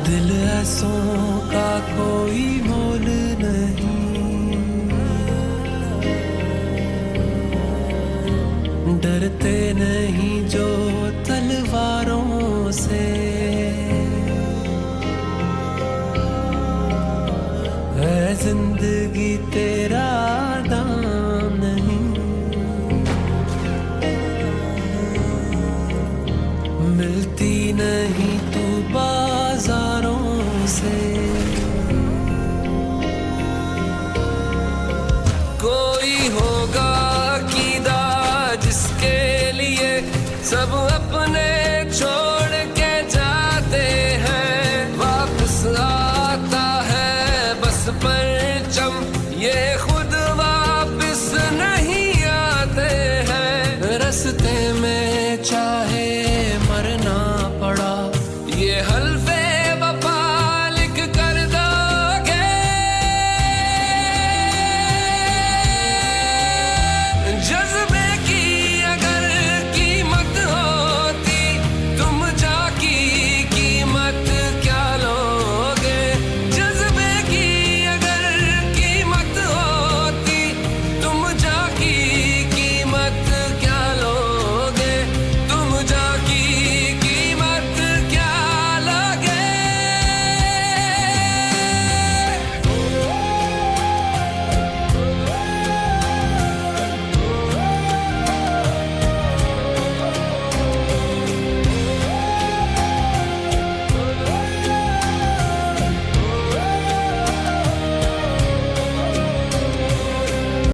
दिल ऐसों का कोई मोल नहीं, डरते नहीं जो तलवारों से, है जिंदगी तेरा दाम नहीं, मिलती नहीं तू बाजारों से। कोई होगा कीदा जिसके लिए सब अपने